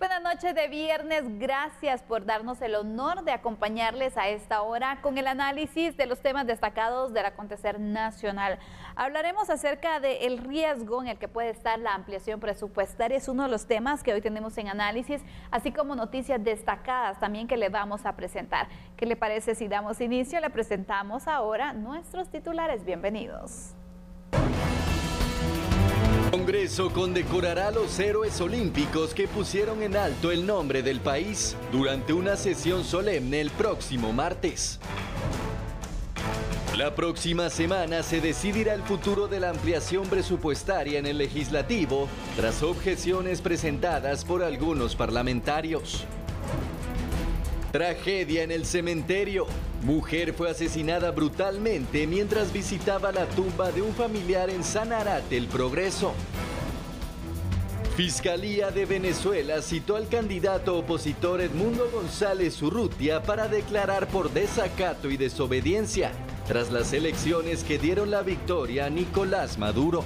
Buenas noches de viernes, gracias por darnos el honor de acompañarles a esta hora con el análisis de los temas destacados del acontecer nacional. Hablaremos acerca del riesgo en el que puede estar la ampliación presupuestaria, es uno de los temas que hoy tenemos en análisis, así como noticias destacadas también que le vamos a presentar. ¿Qué le parece si damos inicio? Le presentamos ahora nuestros titulares, bienvenidos. Congreso condecorará a los héroes olímpicos que pusieron en alto el nombre del país durante una sesión solemne el próximo martes. La próxima semana se decidirá el futuro de la ampliación presupuestaria en el legislativo tras objeciones presentadas por algunos parlamentarios. Tragedia en el cementerio. Mujer fue asesinada brutalmente mientras visitaba la tumba de un familiar en Sanarate, El Progreso. Fiscalía de Venezuela citó al candidato opositor Edmundo González Urrutia para declarar por desacato y desobediencia tras las elecciones que dieron la victoria a Nicolás Maduro.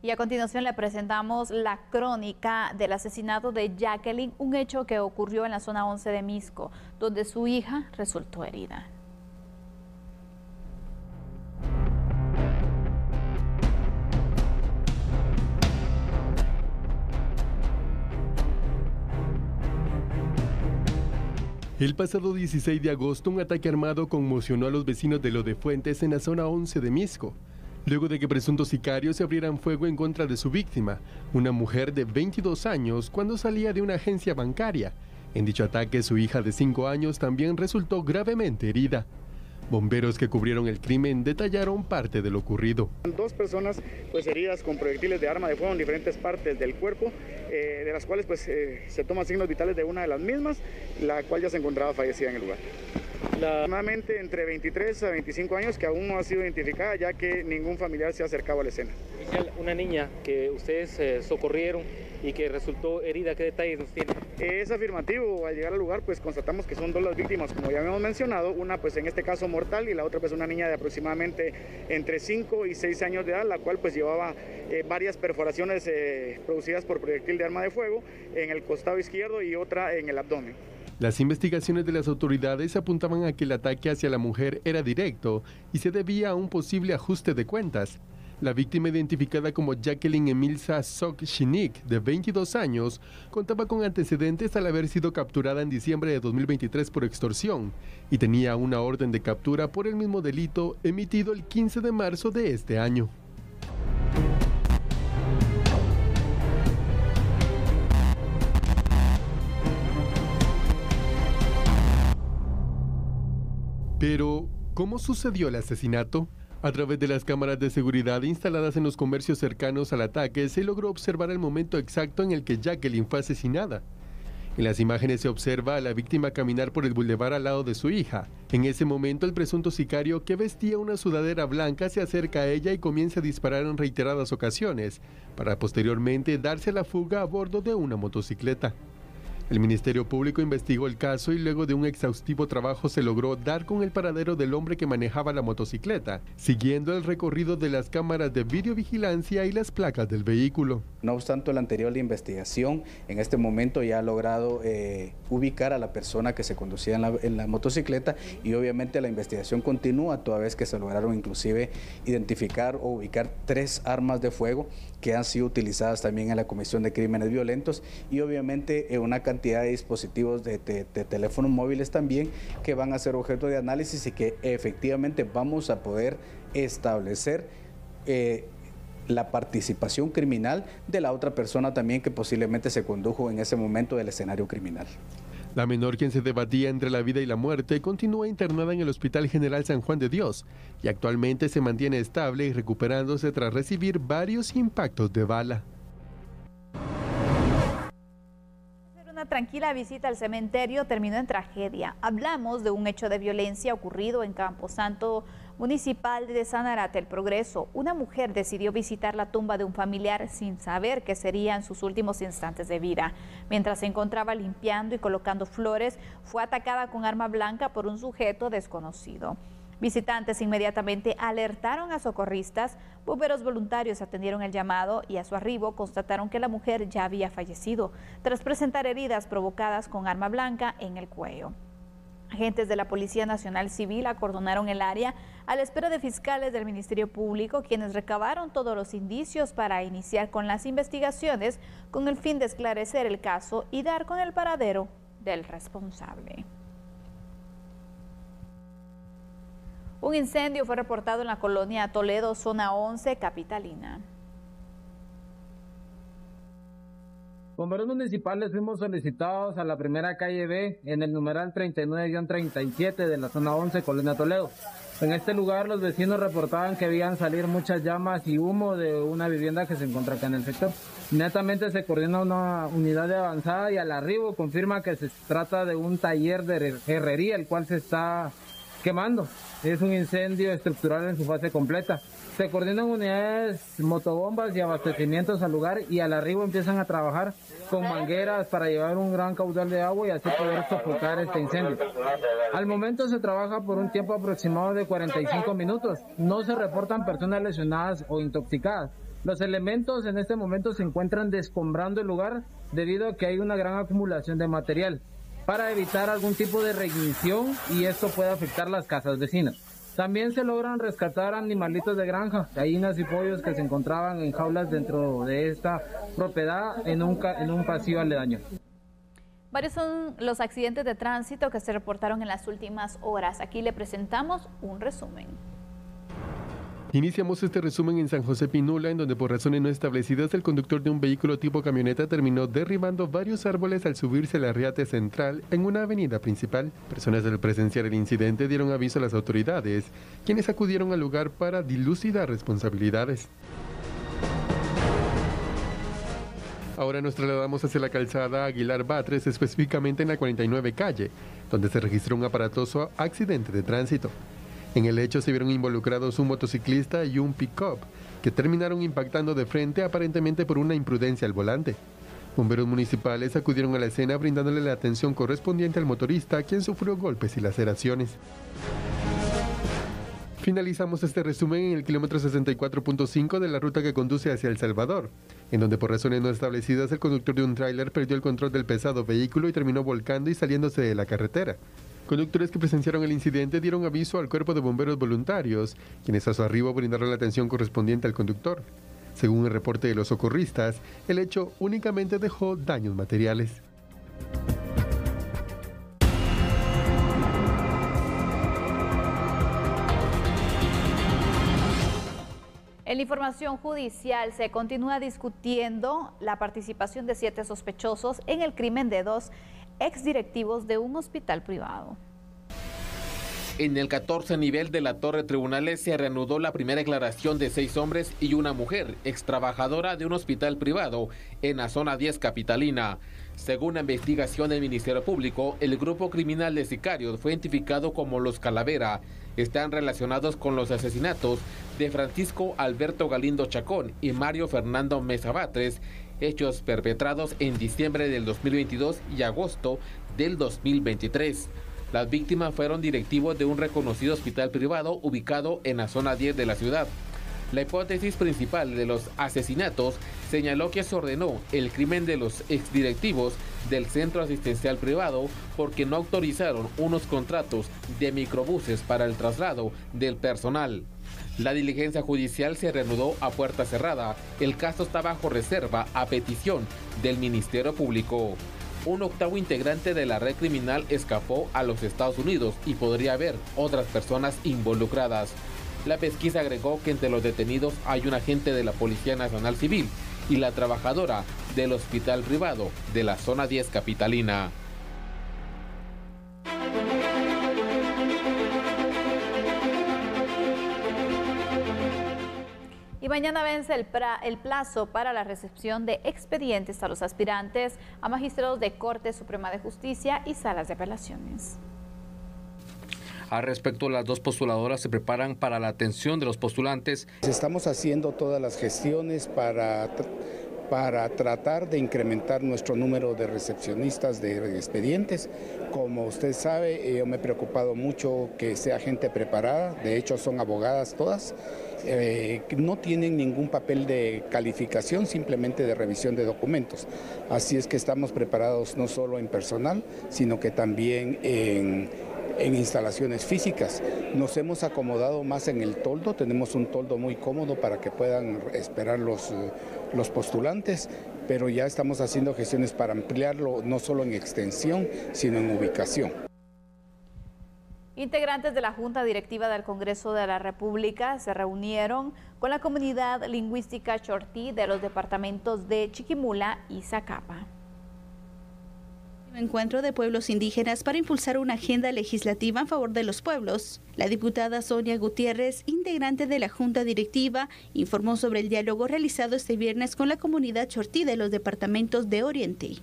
Y a continuación le presentamos la crónica del asesinato de Jacqueline, un hecho que ocurrió en la zona 11 de Misco, donde su hija resultó herida. El pasado 16 de agosto, un ataque armado conmocionó a los vecinos de Lo de Fuentes en la zona 11 de Misco, luego de que presuntos sicarios se abrieran fuego en contra de su víctima, una mujer de 22 años, cuando salía de una agencia bancaria. En dicho ataque, su hija de 5 años también resultó gravemente herida. Bomberos que cubrieron el crimen detallaron parte de lo ocurrido. Dos personas heridas con proyectiles de arma de fuego en diferentes partes del cuerpo, de las cuales se toman signos vitales de una de las mismas, la cual ya se encontraba fallecida en el lugar. Aproximadamente entre 23 a 25 años, que aún no ha sido identificada, ya que ningún familiar se ha acercado a la escena. Una niña que ustedes socorrieron y que resultó herida, ¿qué detalles nos tiene? Es afirmativo. Al llegar al lugar constatamos que son dos las víctimas, como ya habíamos mencionado, una en este caso mortal y la otra una niña de aproximadamente entre 5 y 6 años de edad, la cual llevaba varias perforaciones producidas por proyectil de arma de fuego en el costado izquierdo y otra en el abdomen. Las investigaciones de las autoridades apuntaban a que el ataque hacia la mujer era directo y se debía a un posible ajuste de cuentas. La víctima, identificada como Jacqueline Emilza Sok Shinik, de 22 años, contaba con antecedentes al haber sido capturada en diciembre de 2023 por extorsión y tenía una orden de captura por el mismo delito emitido el 15 de marzo de este año. Pero, ¿cómo sucedió el asesinato? A través de las cámaras de seguridad instaladas en los comercios cercanos al ataque, se logró observar el momento exacto en el que Jacqueline fue asesinada. En las imágenes se observa a la víctima caminar por el bulevar al lado de su hija. En ese momento, el presunto sicario, que vestía una sudadera blanca, se acerca a ella y comienza a disparar en reiteradas ocasiones, para posteriormente darse a la fuga a bordo de una motocicleta. El Ministerio Público investigó el caso y luego de un exhaustivo trabajo se logró dar con el paradero del hombre que manejaba la motocicleta, siguiendo el recorrido de las cámaras de videovigilancia y las placas del vehículo. No obstante, la anterior investigación en este momento ya ha logrado ubicar a la persona que se conducía en la motocicleta, y obviamente la investigación continúa toda vez que se lograron inclusive identificar o ubicar 3 armas de fuego que han sido utilizadas también en la comisión de crímenes violentos, y obviamente una cantidad de dispositivos de teléfonos móviles también que van a ser objeto de análisis y que efectivamente vamos a poder establecer la participación criminal de la otra persona también que posiblemente se condujo en ese momento del escenario criminal. La menor, quien se debatía entre la vida y la muerte, continúa internada en el Hospital General San Juan de Dios y actualmente se mantiene estable y recuperándose tras recibir varios impactos de bala. Una tranquila visita al cementerio terminó en tragedia. Hablamos de un hecho de violencia ocurrido en Camposanto Municipal de Sanarate, El Progreso. Una mujer decidió visitar la tumba de un familiar sin saber que serían sus últimos instantes de vida. Mientras se encontraba limpiando y colocando flores, fue atacada con arma blanca por un sujeto desconocido. Visitantes inmediatamente alertaron a socorristas, bomberos voluntarios atendieron el llamado y a su arribo constataron que la mujer ya había fallecido tras presentar heridas provocadas con arma blanca en el cuello. Agentes de la Policía Nacional Civil acordonaron el área a la espera de fiscales del Ministerio Público, quienes recabaron todos los indicios para iniciar con las investigaciones con el fin de esclarecer el caso y dar con el paradero del responsable. Un incendio fue reportado en la colonia Toledo, zona 11, capitalina. Bomberos municipales fuimos solicitados a la primera calle B en el numeral 39-37 de la zona 11, colonia Toledo. En este lugar los vecinos reportaban que veían salir muchas llamas y humo de una vivienda que se encuentra acá en el sector. Inmediatamente se coordina una unidad de avanzada y al arribo confirma que se trata de un taller de herrería, el cual se está quemando. Es un incendio estructural en su fase completa. Se coordinan unidades, motobombas y abastecimientos al lugar y al arribo empiezan a trabajar con mangueras para llevar un gran caudal de agua y así poder sofocar este incendio. Al momento se trabaja por un tiempo aproximado de 45 minutos. No se reportan personas lesionadas o intoxicadas. Los elementos en este momento se encuentran descombrando el lugar debido a que hay una gran acumulación de material para evitar algún tipo de reignición y esto puede afectar las casas vecinas. También se logran rescatar animalitos de granja, gallinas y pollos que se encontraban en jaulas dentro de esta propiedad en un pasillo aledaño. Varios son los accidentes de tránsito que se reportaron en las últimas horas. Aquí le presentamos un resumen. Iniciamos este resumen en San José Pinula, en donde por razones no establecidas el conductor de un vehículo tipo camioneta terminó derribando varios árboles al subirse al arriate central en una avenida principal. Personas al presenciar el incidente dieron aviso a las autoridades, quienes acudieron al lugar para dilucidar responsabilidades. Ahora nos trasladamos hacia la calzada Aguilar Batres, específicamente en la 49 calle, donde se registró un aparatoso accidente de tránsito. En el hecho se vieron involucrados un motociclista y un pick-up, que terminaron impactando de frente aparentemente por una imprudencia al volante. Bomberos municipales acudieron a la escena brindándole la atención correspondiente al motorista, quien sufrió golpes y laceraciones. Finalizamos este resumen en el kilómetro 64.5 de la ruta que conduce hacia El Salvador, en donde por razones no establecidas el conductor de un tráiler perdió el control del pesado vehículo y terminó volcando y saliéndose de la carretera. Conductores que presenciaron el incidente dieron aviso al cuerpo de bomberos voluntarios, quienes a su arribo brindaron la atención correspondiente al conductor. Según el reporte de los socorristas, el hecho únicamente dejó daños materiales. En la información judicial se continúa discutiendo la participación de 7 sospechosos en el crimen de 2 exdirectivos de un hospital privado. En el 14 nivel de la Torre Tribunales se reanudó la primera declaración de 6 hombres y una mujer, extrabajadora de un hospital privado en la zona 10 capitalina. Según la investigación del Ministerio Público, el grupo criminal de sicarios fue identificado como los Calavera. Están relacionados con los asesinatos de Francisco Alberto Galindo Chacón y Mario Fernando Mesa Batres, hechos perpetrados en diciembre del 2022 y agosto del 2023. Las víctimas fueron directivos de un reconocido hospital privado ubicado en la zona 10 de la ciudad. La hipótesis principal de los asesinatos señaló que se ordenó el crimen de los exdirectivos del centro asistencial privado porque no autorizaron unos contratos de microbuses para el traslado del personal. La diligencia judicial se reanudó a puerta cerrada. El caso está bajo reserva a petición del Ministerio Público. Un octavo integrante de la red criminal escapó a los Estados Unidos y podría haber otras personas involucradas. La pesquisa agregó que entre los detenidos hay un agente de la Policía Nacional Civil y la trabajadora del hospital privado de la zona 10 capitalina. Y mañana vence el plazo para la recepción de expedientes a los aspirantes a magistrados de Corte Suprema de Justicia y salas de apelaciones. Al respecto, las 2 postuladoras se preparan para la atención de los postulantes. Estamos haciendo todas las gestiones para para tratar de incrementar nuestro número de recepcionistas de expedientes. Como usted sabe, yo me he preocupado mucho que sea gente preparada, de hecho son abogadas todas, no tienen ningún papel de calificación, simplemente de revisión de documentos. Así es que estamos preparados no solo en personal, sino que también en instalaciones físicas. Nos hemos acomodado más en el toldo, tenemos un toldo muy cómodo para que puedan esperar los postulantes, pero ya estamos haciendo gestiones para ampliarlo no solo en extensión, sino en ubicación. Integrantes de la Junta Directiva del Congreso de la República se reunieron con la comunidad lingüística chortí de los departamentos de Chiquimula y Zacapa. Encuentro de pueblos indígenas para impulsar una agenda legislativa en favor de los pueblos. La diputada Sonia Gutiérrez, integrante de la Junta Directiva, informó sobre el diálogo realizado este viernes con la comunidad chortí de los departamentos de Oriente.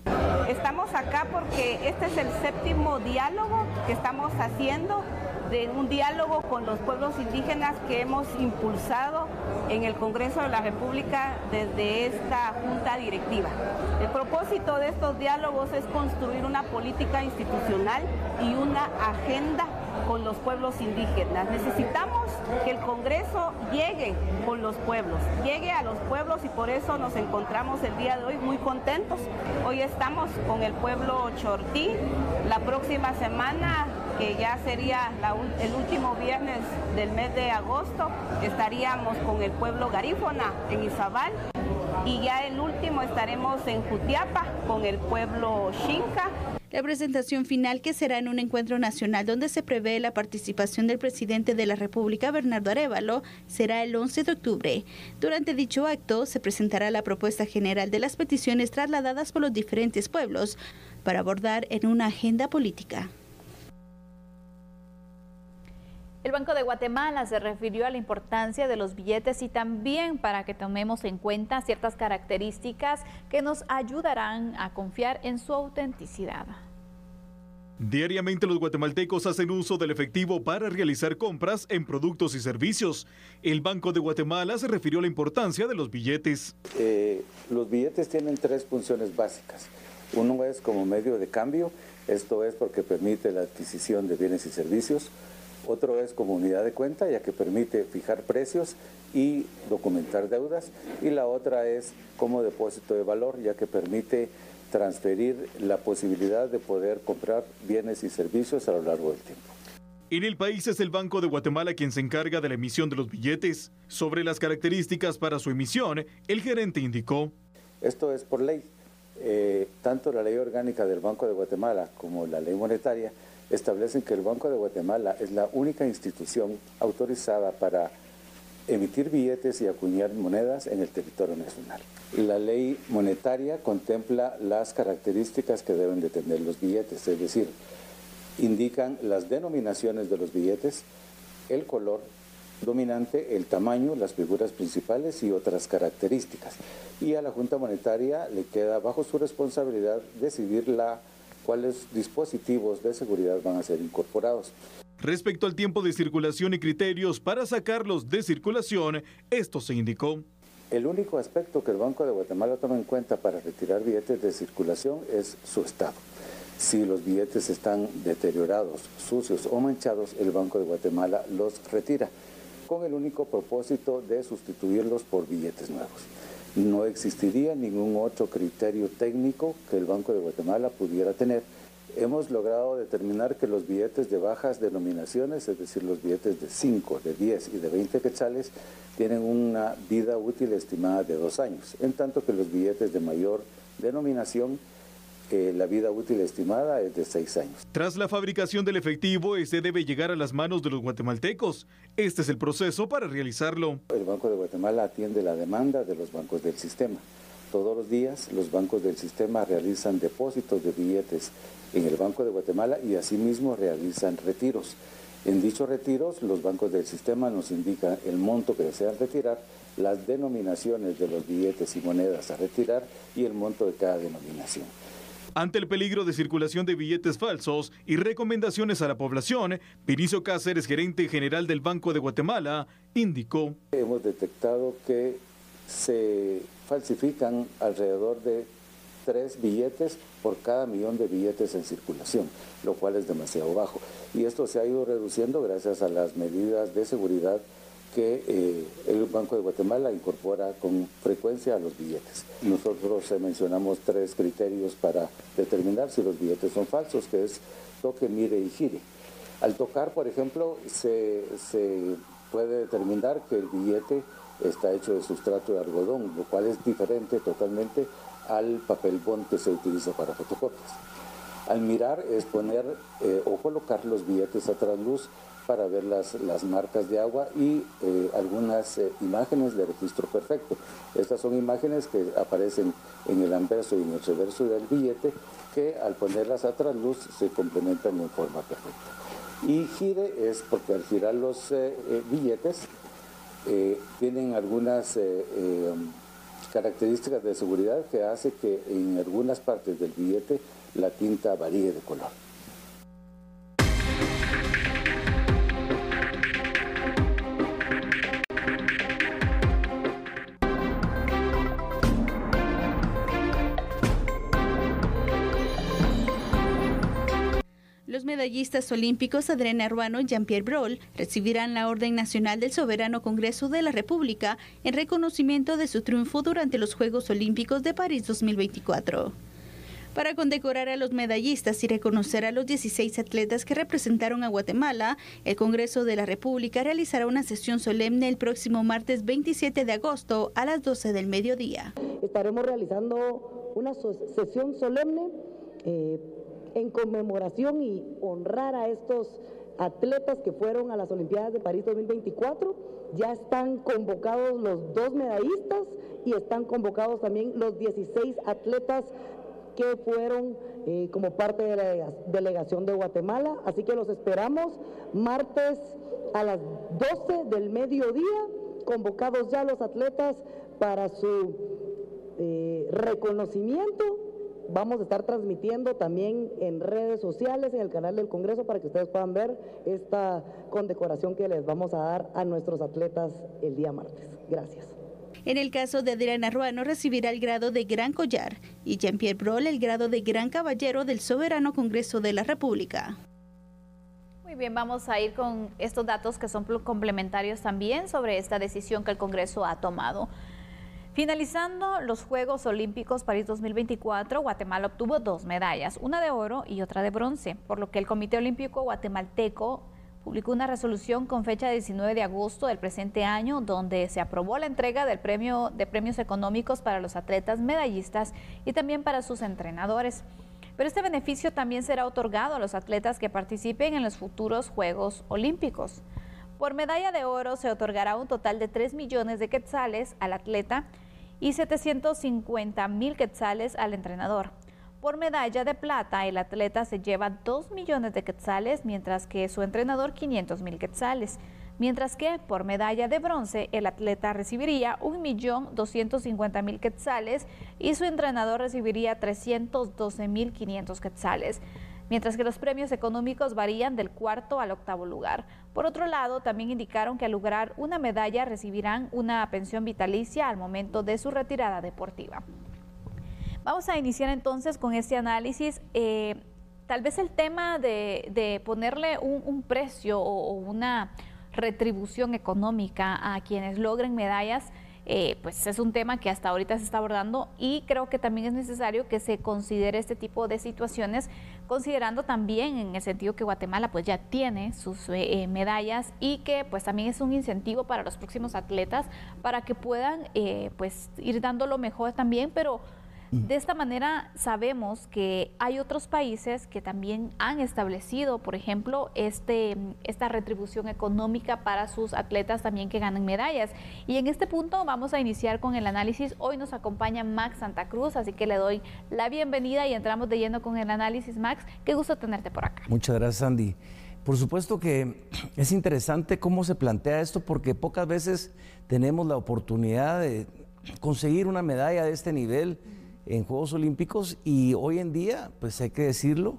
Estamos acá porque este es el 7º diálogo que estamos haciendo, de un diálogo con los pueblos indígenas que hemos impulsado en el Congreso de la República desde esta Junta Directiva. El propósito de estos diálogos es construir una política institucional y una agenda con los pueblos indígenas. Necesitamos que el Congreso llegue con los pueblos, llegue a los pueblos, y por eso nos encontramos el día de hoy muy contentos. Hoy estamos con el pueblo chortí, la próxima semana, que ya sería el último viernes del mes de agosto, estaríamos con el pueblo garífuna en Izabal, y ya el último estaremos en Jutiapa con el pueblo xinca. La presentación final, que será en un encuentro nacional donde se prevé la participación del presidente de la República, Bernardo Arévalo, será el 11 de octubre. Durante dicho acto se presentará la propuesta general de las peticiones trasladadas por los diferentes pueblos para abordar en una agenda política. El Banco de Guatemala se refirió a la importancia de los billetes y también para que tomemos en cuenta ciertas características que nos ayudarán a confiar en su autenticidad. Diariamente los guatemaltecos hacen uso del efectivo para realizar compras en productos y servicios. El Banco de Guatemala se refirió a la importancia de los billetes. Los billetes tienen 3 funciones básicas. Uno es como medio de cambio, esto es porque permite la adquisición de bienes y servicios. Otro es como unidad de cuenta, ya que permite fijar precios y documentar deudas. Y la otra es como depósito de valor, ya que permite transferir la posibilidad de poder comprar bienes y servicios a lo largo del tiempo. En el país es el Banco de Guatemala quien se encarga de la emisión de los billetes. Sobre las características para su emisión, el gerente indicó: esto es por ley. Tanto la ley orgánica del Banco de Guatemala como la ley monetaria establecen que el Banco de Guatemala es la única institución autorizada para emitir billetes y acuñar monedas en el territorio nacional. La ley monetaria contempla las características que deben de tener los billetes, es decir, indican las denominaciones de los billetes, el color dominante, el tamaño, las figuras principales y otras características. Y a la Junta Monetaria le queda bajo su responsabilidad decidir cuáles dispositivos de seguridad van a ser incorporados. Respecto al tiempo de circulación y criterios para sacarlos de circulación, esto se indicó. El único aspecto que el Banco de Guatemala toma en cuenta para retirar billetes de circulación es su estado. Si los billetes están deteriorados, sucios o manchados, el Banco de Guatemala los retira, con el único propósito de sustituirlos por billetes nuevos. No existiría ningún otro criterio técnico que el Banco de Guatemala pudiera tener. Hemos logrado determinar que los billetes de bajas denominaciones, es decir, los billetes de 5, de 10 y de 20 quetzales, tienen una vida útil estimada de 2 años, en tanto que los billetes de mayor denominación, la vida útil estimada es de 6 años. Tras la fabricación del efectivo, este debe llegar a las manos de los guatemaltecos. Este es el proceso para realizarlo. El Banco de Guatemala atiende la demanda de los bancos del sistema. Todos los días los bancos del sistema realizan depósitos de billetes en el Banco de Guatemala y asimismo realizan retiros. En dichos retiros los bancos del sistema nos indican el monto que desean retirar, las denominaciones de los billetes y monedas a retirar y el monto de cada denominación. Ante el peligro de circulación de billetes falsos y recomendaciones a la población, Vinicio Cáceres, gerente general del Banco de Guatemala, indicó: hemos detectado que se falsifican alrededor de 3 billetes por cada millón de billetes en circulación, lo cual es demasiado bajo. Y esto se ha ido reduciendo gracias a las medidas de seguridad que el Banco de Guatemala incorpora con frecuencia a los billetes. Nosotros mencionamos 3 criterios para determinar si los billetes son falsos, que es toque, mire y gire. Al tocar, por ejemplo, se puede determinar que el billete está hecho de sustrato de algodón, lo cual es diferente totalmente al papel bond que se utiliza para fotocopias. Al mirar es poner o colocar los billetes a trasluz para ver las marcas de agua y algunas imágenes de registro perfecto. Estas son imágenes que aparecen en el anverso y en el reverso del billete, que al ponerlas a trasluz se complementan en forma perfecta. Y gire es porque al girar los billetes tienen algunas características de seguridad que hace que en algunas partes del billete la tinta varíe de color. Los medallistas olímpicos Adriana Ruano y Jean-Pierre Brol recibirán la Orden Nacional del Soberano Congreso de la República en reconocimiento de su triunfo durante los Juegos Olímpicos de París 2024. Para condecorar a los medallistas y reconocer a los 16 atletas que representaron a Guatemala, el Congreso de la República realizará una sesión solemne el próximo martes 27 de agosto a las 12 del mediodía. Estaremos realizando una sesión solemne en conmemoración y honrar a estos atletas que fueron a las Olimpiadas de París 2024. Ya están convocados los 2 medallistas y están convocados también los 16 atletas que fueron como parte de la delegación de Guatemala. Así que los esperamos martes a las 12 del mediodía, convocados ya los atletas para su reconocimiento. Vamos a estar transmitiendo también en redes sociales, en el canal del Congreso, para que ustedes puedan ver esta condecoración que les vamos a dar a nuestros atletas el día martes. Gracias. En el caso de Adriana Ruano recibirá el grado de Gran Collar y Jean-Pierre Brol el grado de Gran Caballero del Soberano Congreso de la República. Muy bien, vamos a ir con estos datos que son complementarios también sobre esta decisión que el Congreso ha tomado. Finalizando los Juegos Olímpicos París 2024, Guatemala obtuvo 2 medallas, una de oro y otra de bronce, por lo que el Comité Olímpico Guatemalteco publicó una resolución con fecha 19 de agosto del presente año, donde se aprobó la entrega de premios económicos para los atletas medallistas y también para sus entrenadores. Pero este beneficio también será otorgado a los atletas que participen en los futuros Juegos Olímpicos. Por medalla de oro se otorgará un total de 3 millones de quetzales al atleta y 750,000 quetzales al entrenador. Por medalla de plata, el atleta se lleva 2 millones de quetzales, mientras que su entrenador 500,000 quetzales. Mientras que por medalla de bronce, el atleta recibiría 1.250.000 quetzales y su entrenador recibiría 312.500 quetzales. Mientras que los premios económicos varían del 4.º al 8.º lugar. Por otro lado, también indicaron que al lograr una medalla recibirán una pensión vitalicia al momento de su retirada deportiva. Vamos a iniciar entonces con este análisis. Tal vez el tema de ponerle un precio o una retribución económica a quienes logren medallas, pues es un tema que hasta ahorita se está abordando y creo que también es necesario que se considere este tipo de situaciones, considerando también en el sentido que Guatemala pues ya tiene sus medallas y que pues también es un incentivo para los próximos atletas para que puedan pues ir dando lo mejor también, pero de esta manera sabemos que hay otros países que también han establecido, por ejemplo, esta retribución económica para sus atletas también que ganan medallas. Y en este punto vamos a iniciar con el análisis. Hoy nos acompaña Max Santa Cruz, así que le doy la bienvenida y entramos de lleno con el análisis. Max, qué gusto tenerte por acá. Muchas gracias, Andy. Por supuesto que es interesante cómo se plantea esto, porque pocas veces tenemos la oportunidad de conseguir una medalla de este nivel en Juegos Olímpicos, y hoy en día, pues hay que decirlo,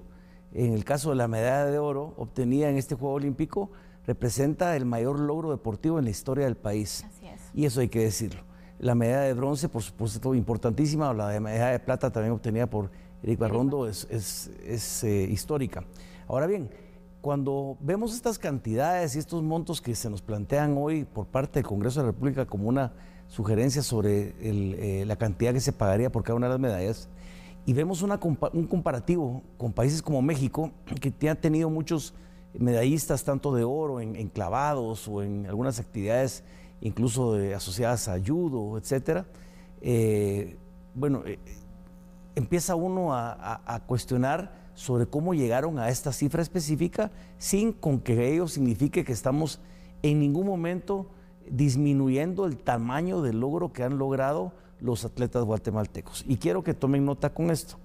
en el caso de la medalla de oro obtenida en este Juego Olímpico, representa el mayor logro deportivo en la historia del país. Así es. Y eso hay que decirlo. La medalla de bronce, por supuesto, importantísima. La medalla de plata también obtenida por Eric Barrondo es histórica. Ahora bien, cuando vemos estas cantidades y estos montos que se nos plantean hoy por parte del Congreso de la República como una sugerencia sobre la cantidad que se pagaría por cada una de las medallas, y vemos un comparativo con países como México, que ha tenido muchos medallistas tanto de oro en clavados o en algunas actividades incluso asociadas a judo, etcétera, empieza uno a cuestionar sobre cómo llegaron a esta cifra específica sin con que ello signifique que estamos en ningún momento disminuyendo el tamaño del logro que han logrado los atletas guatemaltecos. Y quiero que tomen nota con esto.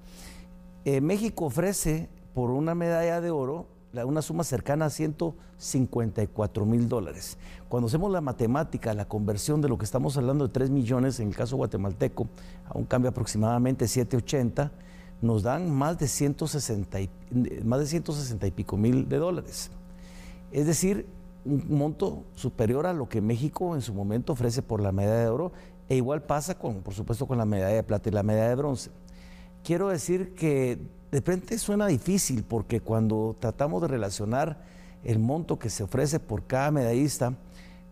México ofrece por una medalla de oro una suma cercana a $154,000. Cuando hacemos la matemática, la conversión de lo que estamos hablando de 3 millones, en el caso guatemalteco, a un cambio aproximadamente 780, nos dan más de 160 y pico mil de dólares. Es decir, un monto superior a lo que México en su momento ofrece por la medalla de oro, e igual pasa por supuesto con la medalla de plata y la medalla de bronce. Quiero decir que de repente suena difícil, porque cuando tratamos de relacionar el monto que se ofrece por cada medallista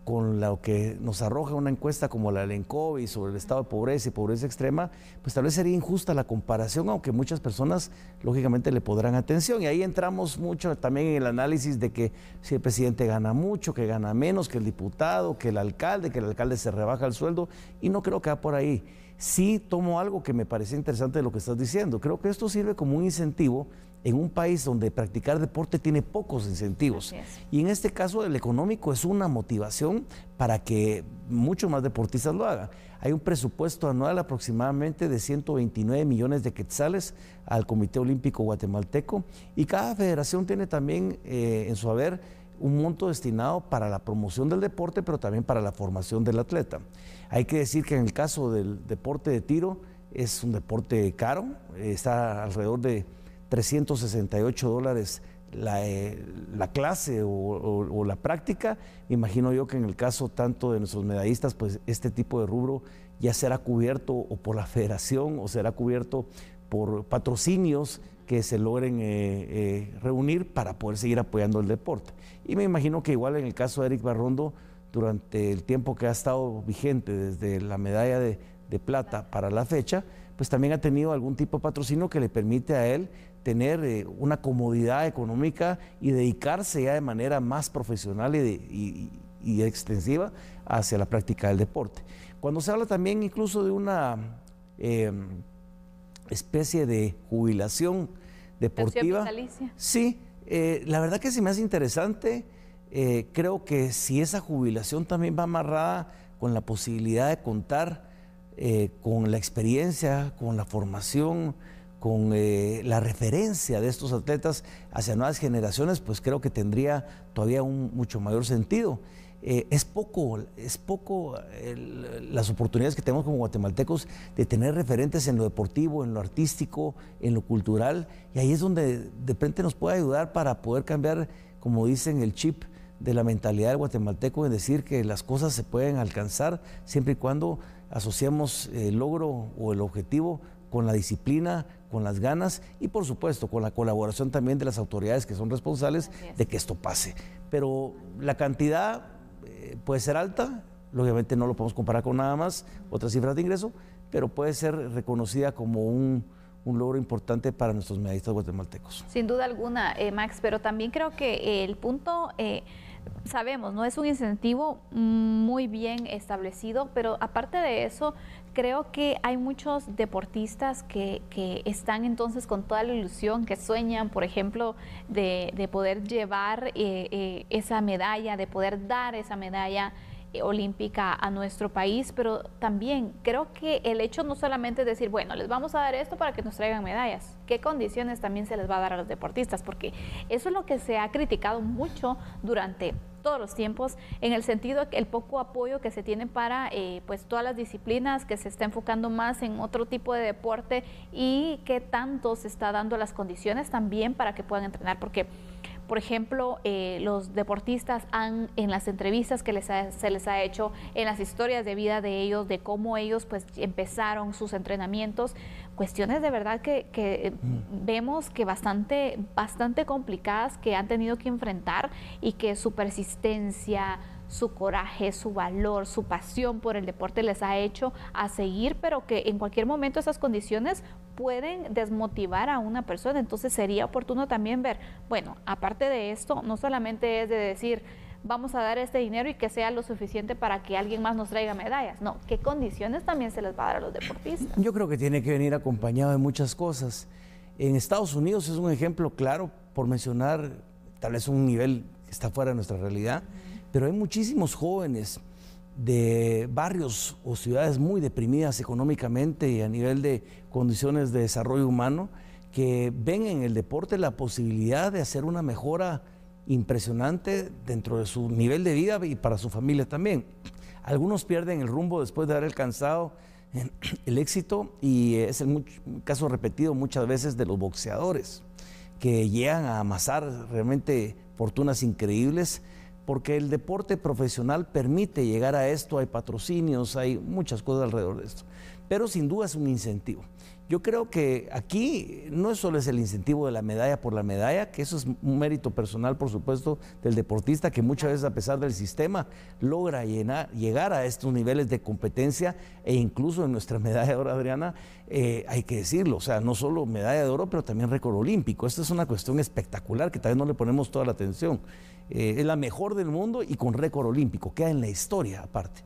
con lo que nos arroja una encuesta como la del ENCOVI sobre el estado de pobreza y pobreza extrema, pues tal vez sería injusta la comparación, aunque muchas personas lógicamente le podrán atención. Y ahí entramos mucho también en el análisis de que si el presidente gana mucho, que gana menos, que el diputado, que el alcalde se rebaja el sueldo, y no creo que va por ahí. Sí tomo algo que me parece interesante de lo que estás diciendo. Creo que esto sirve como un incentivo en un país donde practicar deporte tiene pocos incentivos. Y en este caso el económico es una motivación para que muchos más deportistas lo hagan. Hay un presupuesto anual aproximadamente de 129 millones de quetzales al Comité Olímpico Guatemalteco, y cada federación tiene también en su haber un monto destinado para la promoción del deporte, pero también para la formación del atleta. Hay que decir que en el caso del deporte de tiro es un deporte caro, está alrededor de $368 la clase o la práctica. Me imagino yo que en el caso tanto de nuestros medallistas, pues este tipo de rubro ya será cubierto o por la federación o será cubierto por patrocinios que se logren reunir para poder seguir apoyando el deporte. Y me imagino que igual en el caso de Eric Barrondo, durante el tiempo que ha estado vigente desde la medalla de plata para la fecha, pues también ha tenido algún tipo de patrocinio que le permite a él tener una comodidad económica y dedicarse ya de manera más profesional y extensiva hacia la práctica del deporte. Cuando se habla también incluso de una especie de jubilación deportiva, sí, la verdad que se me hace interesante. Creo que si esa jubilación también va amarrada con la posibilidad de contar con la experiencia, con la formación, con la referencia de estos atletas hacia nuevas generaciones, pues creo que tendría todavía un mucho mayor sentido. Es poco las oportunidades que tenemos como guatemaltecos de tener referentes en lo deportivo, en lo artístico, en lo cultural, y ahí es donde de repente nos puede ayudar para poder cambiar, como dicen, el chip de la mentalidad del guatemalteco, en decir que las cosas se pueden alcanzar siempre y cuando asociemos el logro o el objetivo con la disciplina, con las ganas y por supuesto con la colaboración también de las autoridades que son responsables de que esto pase. Pero la cantidad puede ser alta, lógicamente no lo podemos comparar con nada más, otras cifras de ingreso, pero puede ser reconocida como un logro importante para nuestros medallistas guatemaltecos. Sin duda alguna, Max, pero también creo que el punto, sabemos, no es un incentivo muy bien establecido, pero aparte de eso, creo que hay muchos deportistas que están entonces con toda la ilusión, que sueñan, por ejemplo, de poder llevar esa medalla, de poder dar esa medalla olímpica a nuestro país, pero también creo que el hecho no solamente es decir, bueno, les vamos a dar esto para que nos traigan medallas, ¿qué condiciones también se les va a dar a los deportistas? Porque eso es lo que se ha criticado mucho durante todos los tiempos, en el sentido de que el poco apoyo que se tiene para pues todas las disciplinas, que se está enfocando más en otro tipo de deporte y qué tanto se está dando las condiciones también para que puedan entrenar, porque por ejemplo, los deportistas en las entrevistas que se les ha hecho, en las historias de vida de ellos, de cómo ellos pues empezaron sus entrenamientos, cuestiones de verdad que vemos que bastante complicadas, que han tenido que enfrentar, y que su persistencia, su coraje, su valor, su pasión por el deporte les ha hecho a seguir, pero que en cualquier momento esas condiciones pueden desmotivar a una persona. Entonces sería oportuno también ver, bueno, aparte de esto, no solamente es de decir vamos a dar este dinero y que sea lo suficiente para que alguien más nos traiga medallas, no, ¿qué condiciones también se les va a dar a los deportistas? Yo creo que tiene que venir acompañado de muchas cosas. En Estados Unidos es un ejemplo claro, por mencionar tal vez un nivel que está fuera de nuestra realidad, pero hay muchísimos jóvenes de barrios o ciudades muy deprimidas económicamente y a nivel de condiciones de desarrollo humano, que ven en el deporte la posibilidad de hacer una mejora impresionante dentro de su nivel de vida y para su familia también. Algunos pierden el rumbo después de haber alcanzado el éxito, y es el caso repetido muchas veces de los boxeadores, que llegan a amasar realmente fortunas increíbles, porque el deporte profesional permite llegar a esto, hay patrocinios, hay muchas cosas alrededor de esto, pero sin duda es un incentivo. Yo creo que aquí no solo es el incentivo de la medalla por la medalla, que eso es un mérito personal, por supuesto, del deportista, que muchas veces, a pesar del sistema, logra llegar a estos niveles de competencia, e incluso en nuestra medalla de oro, Adriana, hay que decirlo, o sea, no solo medalla de oro, pero también récord olímpico. Esta es una cuestión espectacular que tal vez no le ponemos toda la atención. Es la mejor del mundo y con récord olímpico, queda en la historia aparte.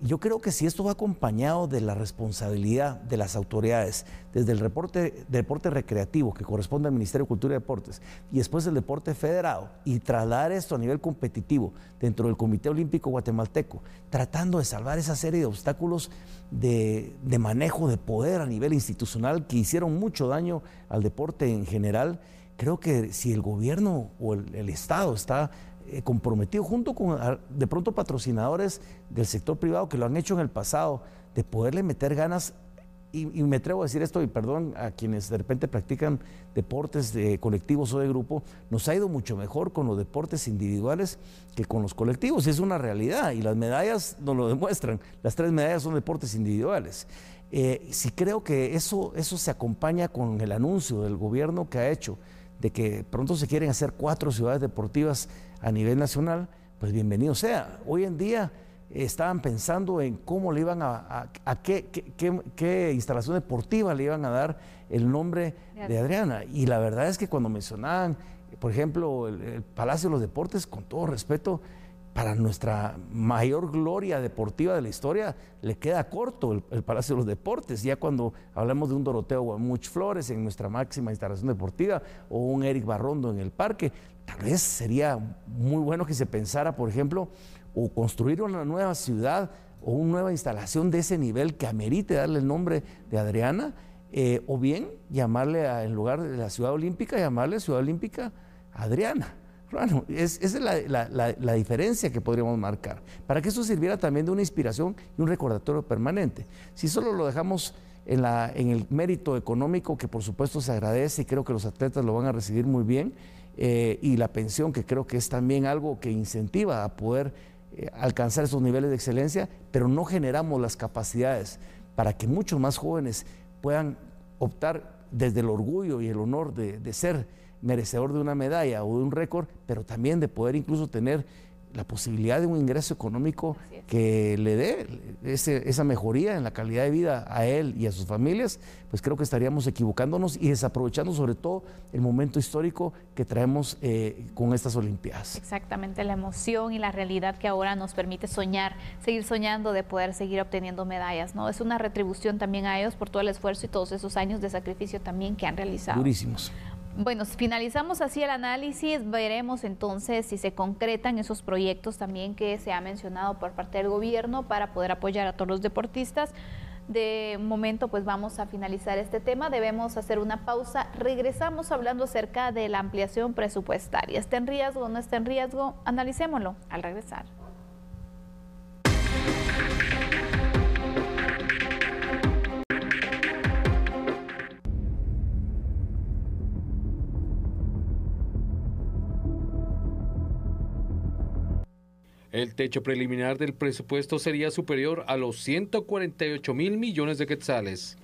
Yo creo que si esto va acompañado de la responsabilidad de las autoridades, desde el deporte recreativo que corresponde al Ministerio de Cultura y Deportes, y después el deporte federado, y trasladar esto a nivel competitivo dentro del Comité Olímpico Guatemalteco, tratando de salvar esa serie de obstáculos de manejo de poder a nivel institucional que hicieron mucho daño al deporte en general, creo que si el gobierno o el Estado está comprometido junto con de pronto patrocinadores del sector privado que lo han hecho en el pasado, de poderle meter ganas, y me atrevo a decir esto, y perdón a quienes de repente practican deportes de colectivos o de grupo, nos ha ido mucho mejor con los deportes individuales que con los colectivos, y es una realidad, y las medallas nos lo demuestran. Las 3 medallas son deportes individuales. Sí creo que eso se acompaña con el anuncio del gobierno que ha hecho de que pronto se quieren hacer 4 ciudades deportivas a nivel nacional, pues bienvenido sea. Hoy en día estaban pensando en cómo le iban a qué instalación deportiva le iban a dar el nombre de Adriana. Y la verdad es que cuando mencionaban, por ejemplo, el Palacio de los Deportes, con todo respeto, para nuestra mayor gloria deportiva de la historia, le queda corto el Palacio de los Deportes. Ya cuando hablamos de un Doroteo Guamuch Flores en nuestra máxima instalación deportiva, o un Eric Barrondo en el parque, tal vez sería muy bueno que se pensara, por ejemplo, o construir una nueva ciudad o una nueva instalación de ese nivel que amerite darle el nombre de Adriana, o bien llamarle, en lugar de la Ciudad Olímpica, llamarle Ciudad Olímpica Adriana. Bueno, esa es la diferencia que podríamos marcar, para que eso sirviera también de una inspiración y un recordatorio permanente. Si solo lo dejamos en el mérito económico, que por supuesto se agradece y creo que los atletas lo van a recibir muy bien, y la pensión, que creo que es también algo que incentiva a poder alcanzar esos niveles de excelencia, pero no generamos las capacidades para que muchos más jóvenes puedan optar desde el orgullo y el honor de ser merecedor de una medalla o de un récord, pero también de poder incluso tener la posibilidad de un ingreso económico que le dé esa mejoría en la calidad de vida a él y a sus familias. Pues creo que estaríamos equivocándonos y desaprovechando sobre todo el momento histórico que traemos con estas Olimpiadas. Exactamente, la emoción y la realidad que ahora nos permite soñar, seguir soñando de poder seguir obteniendo medallas, ¿no? Es una retribución también a ellos por todo el esfuerzo y todos esos años de sacrificio también que han realizado. Durísimos. Bueno, finalizamos así el análisis, veremos entonces si se concretan esos proyectos también que se ha mencionado por parte del gobierno para poder apoyar a todos los deportistas. De momento pues vamos a finalizar este tema, debemos hacer una pausa, regresamos hablando acerca de la ampliación presupuestaria. ¿Está en riesgo o no está en riesgo? Analicémoslo al regresar. El techo preliminar del presupuesto sería superior a los 148.000 millones de quetzales.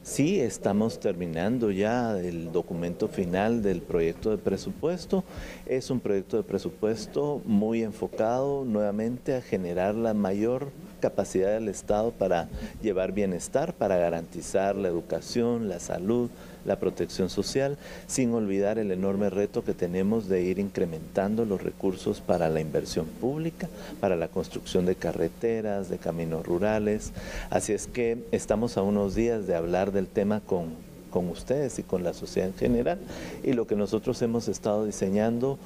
Sí, estamos terminando ya el documento final del proyecto de presupuesto. Es un proyecto de presupuesto muy enfocado nuevamente a generar la mayor capacidad del Estado para llevar bienestar, para garantizar la educación, la salud, la protección social, sin olvidar el enorme reto que tenemos de ir incrementando los recursos para la inversión pública, para la construcción de carreteras, de caminos rurales. Así es que estamos a unos días de hablar del tema con ustedes y con la sociedad en general, y lo que nosotros hemos estado diseñando,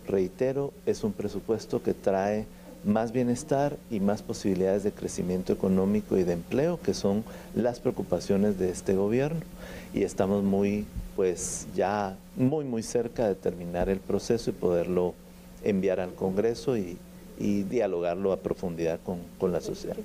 reitero, es un presupuesto que trae más bienestar y más posibilidades de crecimiento económico y de empleo, que son las preocupaciones de este gobierno. Y estamos ya muy cerca de terminar el proceso y poderlo enviar al Congreso y dialogarlo a profundidad con la sociedad.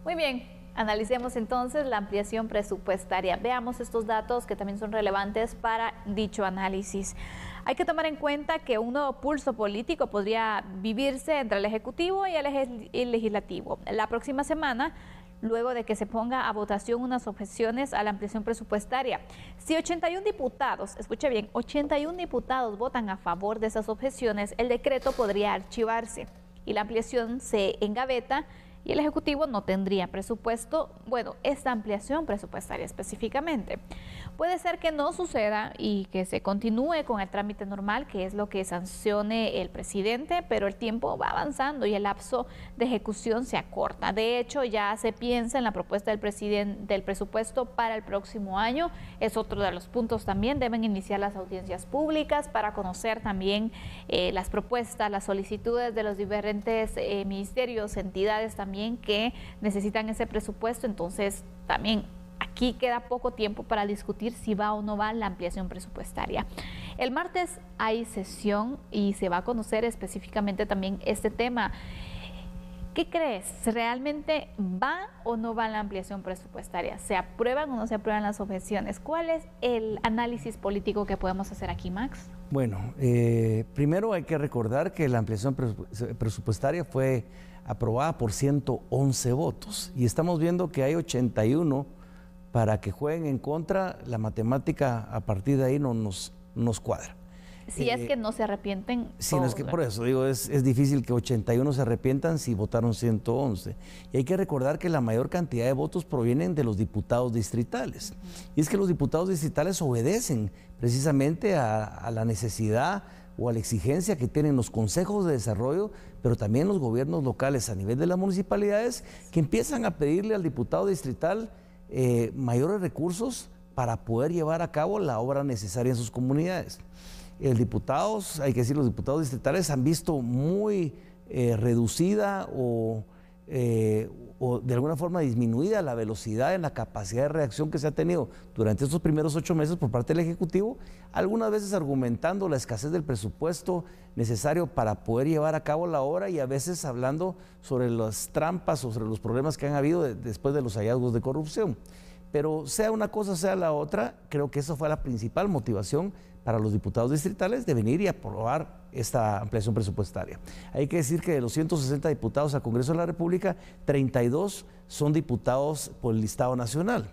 Muy bien, analicemos entonces la ampliación presupuestaria. Veamos estos datos que también son relevantes para dicho análisis. Hay que tomar en cuenta que un nuevo pulso político podría vivirse entre el Ejecutivo y el Legislativo. La próxima semana, luego de que se ponga a votación unas objeciones a la ampliación presupuestaria. Si 81 diputados, escuche bien, 81 diputados votan a favor de esas objeciones, el decreto podría archivarse y la ampliación se engaveta y el Ejecutivo no tendría presupuesto, esta ampliación presupuestaria específicamente. Puede ser que no suceda y que se continúe con el trámite normal, que es lo que sancione el presidente, pero el tiempo va avanzando y el lapso de ejecución se acorta. De hecho, ya se piensa en la propuesta del presupuesto para el próximo año. Es otro de los puntos también. Deben iniciar las audiencias públicas para conocer también las propuestas, las solicitudes de los diferentes ministerios, entidades también que necesitan ese presupuesto. Entonces, también aquí queda poco tiempo para discutir si va o no va la ampliación presupuestaria. El martes hay sesión y se va a conocer específicamente también este tema. ¿Qué crees? ¿Realmente va o no va la ampliación presupuestaria? ¿Se aprueban o no se aprueban las objeciones? ¿Cuál es el análisis político que podemos hacer aquí, Max? Bueno, primero hay que recordar que la ampliación presupuestaria fue aprobada por 111 votos y estamos viendo que hay 81 para que jueguen en contra. La matemática a partir de ahí no nos cuadra. Si es que no se arrepienten. Sí, no es que por eso digo, es difícil que 81 se arrepientan si votaron 111. Y hay que recordar que la mayor cantidad de votos provienen de los diputados distritales. Y es que los diputados distritales obedecen precisamente a la necesidad o a la exigencia que tienen los consejos de desarrollo, pero también los gobiernos locales a nivel de las municipalidades, que empiezan a pedirle al diputado distrital mayores recursos para poder llevar a cabo la obra necesaria en sus comunidades. Los diputados distritales han visto muy reducida o de alguna forma disminuida la velocidad en la capacidad de reacción que se ha tenido durante estos primeros 8 meses por parte del Ejecutivo, algunas veces argumentando la escasez del presupuesto necesario para poder llevar a cabo la obra y a veces hablando sobre las trampas o sobre los problemas que han habido después de los hallazgos de corrupción. Pero sea una cosa, sea la otra, creo que esa fue la principal motivación para los diputados distritales de venir y aprobar esta ampliación presupuestaria. Hay que decir que de los 160 diputados al Congreso de la República, 32 son diputados por el listado nacional.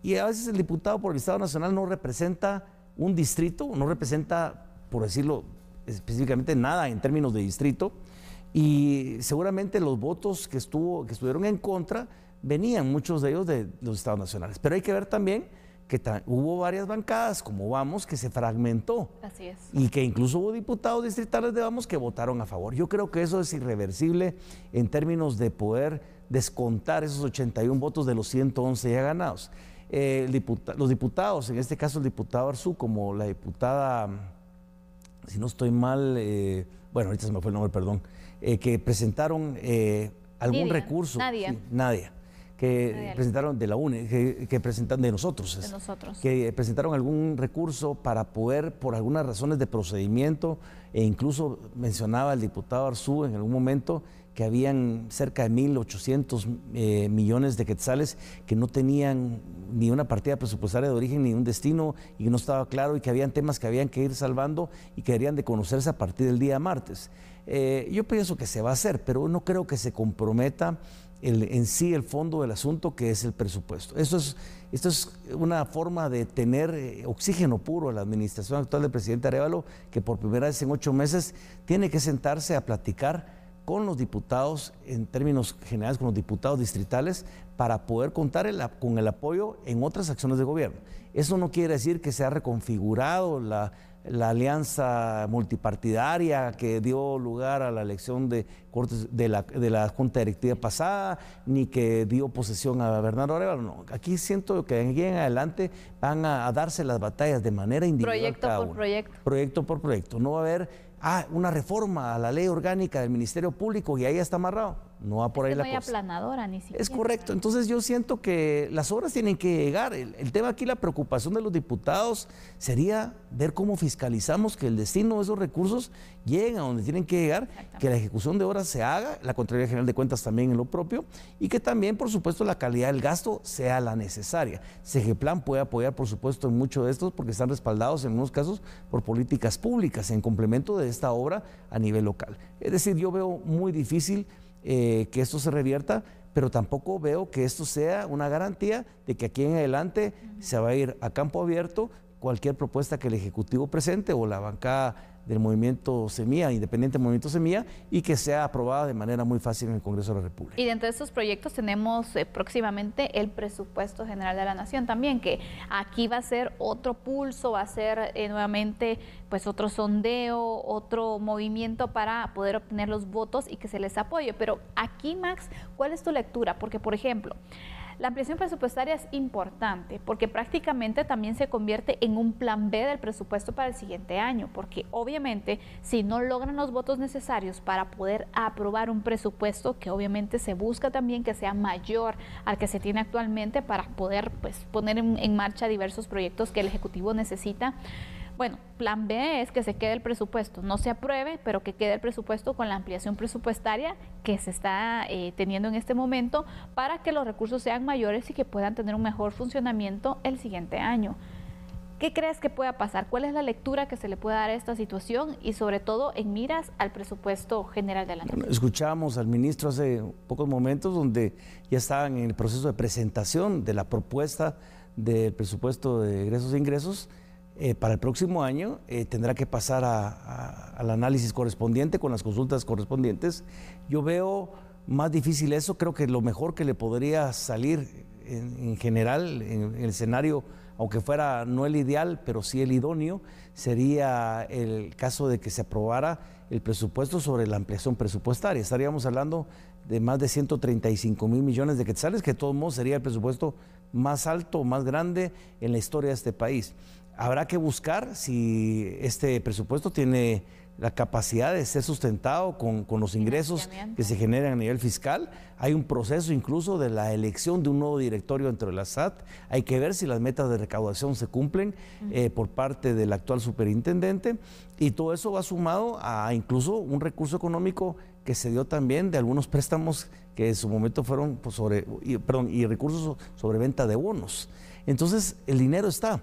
Y a veces el diputado por el listado nacional no representa un distrito, no representa, por decirlo específicamente, nada en términos de distrito, y seguramente los votos que estuvieron en contra venían muchos de ellos de los estados nacionales. Pero hay que ver también que hubo varias bancadas, como Vamos, que se fragmentó. Así es. Y que incluso hubo diputados distritales de Vamos que votaron a favor. Yo creo que eso es irreversible en términos de poder descontar esos 81 votos de los 111 ya ganados. Los diputados, en este caso el diputado Arzú, como la diputada, si no estoy mal, ahorita se me fue el nombre, perdón, que presentaron algún recurso. Nadia. Que presentaron de la UNE, que presentan de nosotros, que presentaron algún recurso para poder, por algunas razones de procedimiento, e incluso mencionaba el diputado Arzú en algún momento que habían cerca de 1.800 millones de quetzales que no tenían ni una partida presupuestaria de origen ni un destino y que no estaba claro y que habían temas que habían que ir salvando y que deberían de conocerse a partir del día martes. Yo pienso que se va a hacer, pero no creo que se comprometa en sí el fondo del asunto, que es el presupuesto. Esto es una forma de tener oxígeno puro a la administración actual del presidente Arévalo, que por primera vez en 8 meses tiene que sentarse a platicar con los diputados, en términos generales con los diputados distritales, para poder contar con el apoyo en otras acciones de gobierno. Eso no quiere decir que se ha reconfigurado la alianza multipartidaria que dio lugar a la elección de la Junta Directiva pasada, ni que dio posesión a Bernardo Arévalo. No, aquí siento que de aquí en adelante van a darse las batallas de manera individual. Proyecto por proyecto. Proyecto por proyecto. No va a haber una reforma a la ley orgánica del Ministerio Público y ahí está amarrado. No va por ahí la cosa. No hay aplanadora ni siquiera. Es correcto. Entonces yo siento que las obras tienen que llegar. El tema aquí, la preocupación de los diputados sería ver cómo fiscalizamos que el destino de esos recursos lleguen a donde tienen que llegar, que la ejecución de obras se haga, la Contraloría General de Cuentas también en lo propio, y que también, por supuesto, la calidad del gasto sea la necesaria. Segeplan puede apoyar, por supuesto, en muchos de estos porque están respaldados en unos casos por políticas públicas en complemento de esta obra a nivel local. Es decir, yo veo muy difícil que esto se revierta, pero tampoco veo que esto sea una garantía de que aquí en adelante se va a ir a campo abierto cualquier propuesta que el Ejecutivo presente o la bancada del Movimiento Semilla, Independiente Movimiento Semilla, y que sea aprobada de manera muy fácil en el Congreso de la República. Y dentro de estos proyectos tenemos próximamente el Presupuesto General de la Nación también, que aquí va a ser otro pulso, va a ser nuevamente pues otro sondeo, otro movimiento para poder obtener los votos y que se les apoye. Pero aquí, Max, ¿cuál es tu lectura? Porque, por ejemplo, la ampliación presupuestaria es importante porque prácticamente también se convierte en un plan B del presupuesto para el siguiente año, porque obviamente si no logran los votos necesarios para poder aprobar un presupuesto, que obviamente se busca también que sea mayor al que se tiene actualmente para poder pues poner en marcha diversos proyectos que el Ejecutivo necesita. Bueno, plan B es que se quede el presupuesto, no se apruebe, pero que quede el presupuesto con la ampliación presupuestaria que se está teniendo en este momento para que los recursos sean mayores y que puedan tener un mejor funcionamiento el siguiente año. ¿Qué crees que pueda pasar? ¿Cuál es la lectura que se le puede dar a esta situación y sobre todo en miras al presupuesto general de la nación? Bueno, escuchábamos al ministro hace pocos momentos donde ya estaban en el proceso de presentación de la propuesta del presupuesto de egresos e ingresos. Para el próximo año tendrá que pasar al análisis correspondiente con las consultas correspondientes. Yo veo más difícil eso, creo que lo mejor que le podría salir en general en el escenario, aunque fuera no el ideal, pero sí el idóneo, sería el caso de que se aprobara el presupuesto sobre la ampliación presupuestaria. Estaríamos hablando de más de 135,000 millones de quetzales, que de todos modos sería el presupuesto más alto, más grande en la historia de este país. Habrá que buscar si este presupuesto tiene la capacidad de ser sustentado con los ingresos que se generan a nivel fiscal. Hay un proceso incluso de la elección de un nuevo directorio dentro de la SAT. Hay que ver si las metas de recaudación se cumplen por parte del actual superintendente, y todo eso va sumado a incluso un recurso económico que se dio también de algunos préstamos que en su momento fueron y recursos sobre venta de bonos. Entonces el dinero está.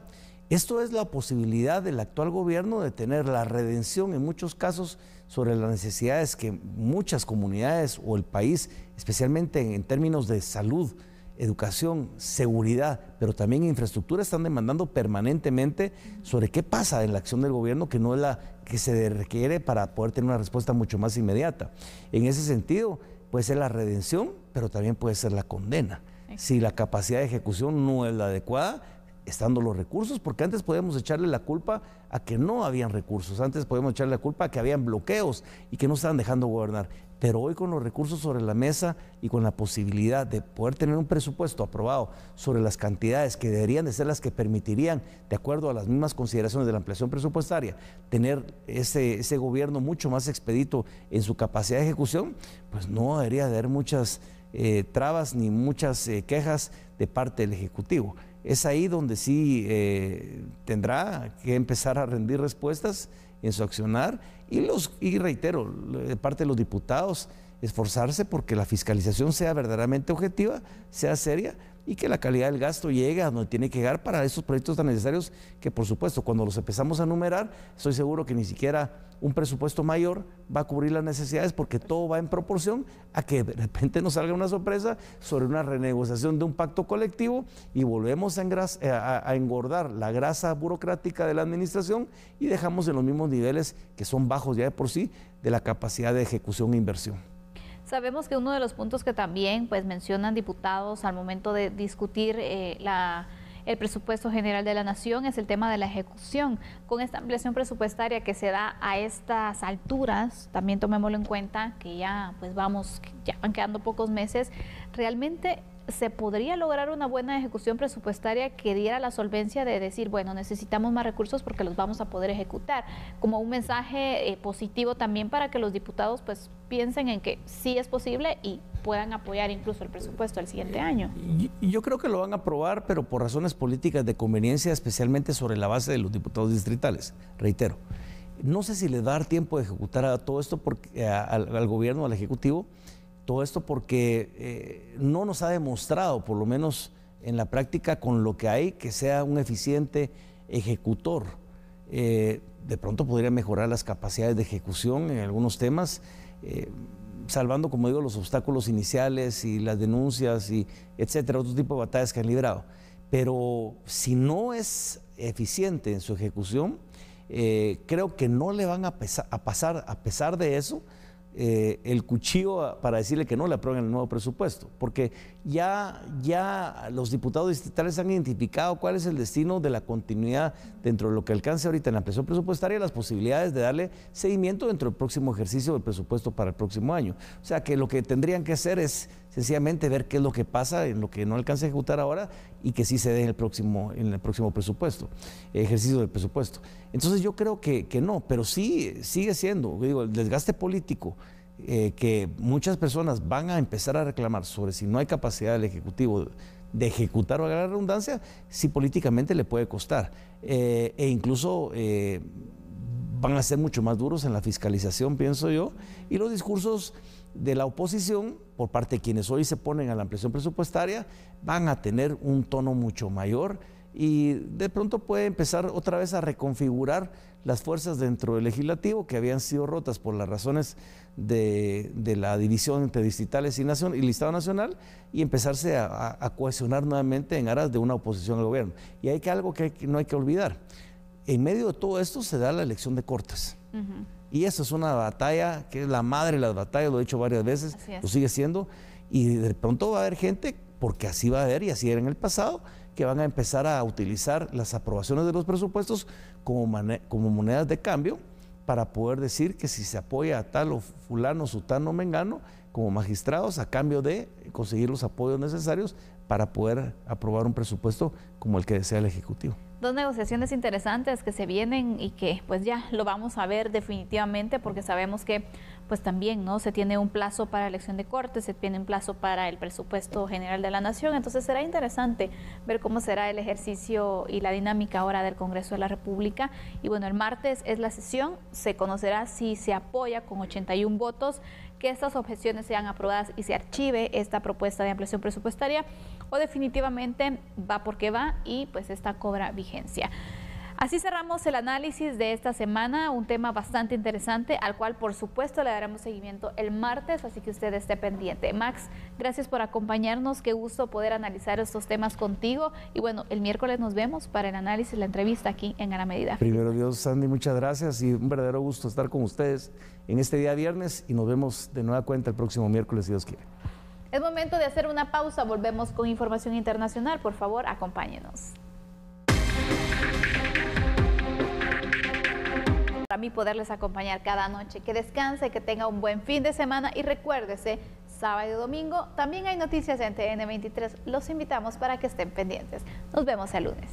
Esto es la posibilidad del actual gobierno de tener la redención en muchos casos sobre las necesidades que muchas comunidades o el país, especialmente en términos de salud, educación, seguridad, pero también infraestructura, están demandando permanentemente sobre qué pasa en la acción del gobierno, que no es la que se requiere para poder tener una respuesta mucho más inmediata. En ese sentido, puede ser la redención, pero también puede ser la condena. Si la capacidad de ejecución no es la adecuada, estando los recursos, porque antes podíamos echarle la culpa a que no habían recursos, antes podíamos echarle la culpa a que habían bloqueos y que no estaban dejando gobernar, pero hoy con los recursos sobre la mesa y con la posibilidad de poder tener un presupuesto aprobado sobre las cantidades que deberían de ser las que permitirían, de acuerdo a las mismas consideraciones de la ampliación presupuestaria, tener ese gobierno mucho más expedito en su capacidad de ejecución, pues no debería de haber muchas trabas ni muchas quejas de parte del Ejecutivo. Es ahí donde sí tendrá que empezar a rendir respuestas en su accionar y reitero, de parte de los diputados, esforzarse porque la fiscalización sea verdaderamente objetiva, sea seria y que la calidad del gasto llegue a donde tiene que llegar para esos proyectos tan necesarios que, por supuesto, cuando los empezamos a numerar, estoy seguro que ni siquiera un presupuesto mayor va a cubrir las necesidades porque todo va en proporción a que de repente nos salga una sorpresa sobre una renegociación de un pacto colectivo y volvemos a engordar la grasa burocrática de la administración y dejamos en los mismos niveles que son bajos ya de por sí de la capacidad de ejecución e inversión. Sabemos que uno de los puntos que también pues mencionan diputados al momento de discutir el presupuesto general de la Nación es el tema de la ejecución. Con esta ampliación presupuestaria que se da a estas alturas, también tomémoslo en cuenta que ya van quedando pocos meses, realmente ¿se podría lograr una buena ejecución presupuestaria que diera la solvencia de decir, bueno, necesitamos más recursos porque los vamos a poder ejecutar? Como un mensaje positivo también para que los diputados pues piensen en que sí es posible y puedan apoyar incluso el presupuesto del siguiente año. Yo creo que lo van a aprobar, pero por razones políticas de conveniencia, especialmente sobre la base de los diputados distritales. Reitero, no sé si les va a dar tiempo de ejecutar a todo esto porque, al gobierno, al Ejecutivo. Todo esto porque no nos ha demostrado, por lo menos en la práctica con lo que hay, que sea un eficiente ejecutor. De pronto podría mejorar las capacidades de ejecución en algunos temas, salvando, como digo, los obstáculos iniciales y las denuncias y etcétera, otro tipo de batallas que han librado. Pero si no es eficiente en su ejecución, creo que no le van a pasar, a pesar de eso, el cuchillo para decirle que no le aprueben el nuevo presupuesto, porque ya los diputados distritales han identificado cuál es el destino de la continuidad dentro de lo que alcance ahorita en la ampliación presupuestaria, las posibilidades de darle seguimiento dentro del próximo ejercicio del presupuesto para el próximo año. O sea que lo que tendrían que hacer es sencillamente ver qué es lo que pasa en lo que no alcance a ejecutar ahora y que sí se dé en el próximo presupuesto, ejercicio del presupuesto. Entonces yo creo que no, pero sí sigue siendo, digo, el desgaste político que muchas personas van a empezar a reclamar sobre si no hay capacidad del Ejecutivo de ejecutar o agarrar redundancia, sí políticamente le puede costar. E incluso van a ser mucho más duros en la fiscalización, pienso yo, y los discursos de la oposición, por parte de quienes hoy se ponen a la ampliación presupuestaria, van a tener un tono mucho mayor y de pronto puede empezar otra vez a reconfigurar las fuerzas dentro del legislativo que habían sido rotas por las razones de la división entre distritales y el Estado Nacional y empezarse a cohesionar nuevamente en aras de una oposición al gobierno. Y hay algo que no hay que olvidar. En medio de todo esto se da la elección de Cortes. Y eso es una batalla que es la madre de las batallas, lo he dicho varias veces, lo sigue siendo, y de pronto va a haber gente, porque así va a haber y así era en el pasado, que van a empezar a utilizar las aprobaciones de los presupuestos como monedas de cambio para poder decir que si se apoya a tal o fulano, sutano o mengano como magistrados a cambio de conseguir los apoyos necesarios para poder aprobar un presupuesto como el que desea el Ejecutivo. Dos negociaciones interesantes que se vienen y que pues ya lo vamos a ver definitivamente porque sabemos que pues también no se tiene un plazo para elección de Cortes, se tiene un plazo para el presupuesto general de la Nación, entonces será interesante ver cómo será el ejercicio y la dinámica ahora del Congreso de la República. Y bueno, el martes es la sesión, se conocerá si se apoya con 81 votos que estas objeciones sean aprobadas y se archive esta propuesta de ampliación presupuestaria o definitivamente va porque va y pues esta cobra vigencia. Así cerramos el análisis de esta semana, un tema bastante interesante al cual por supuesto le daremos seguimiento el martes, así que usted esté pendiente. Max, gracias por acompañarnos, qué gusto poder analizar estos temas contigo y bueno, el miércoles nos vemos para el análisis, la entrevista aquí en A la Medida. Primero Dios, Sandy, muchas gracias y un verdadero gusto estar con ustedes en este día viernes y nos vemos de nueva cuenta el próximo miércoles si Dios quiere. Es momento de hacer una pausa, volvemos con información internacional, por favor acompáñenos. Para mí poderles acompañar cada noche, que descanse, que tenga un buen fin de semana y recuérdese, sábado y domingo también hay noticias en TN23, los invitamos para que estén pendientes. Nos vemos el lunes.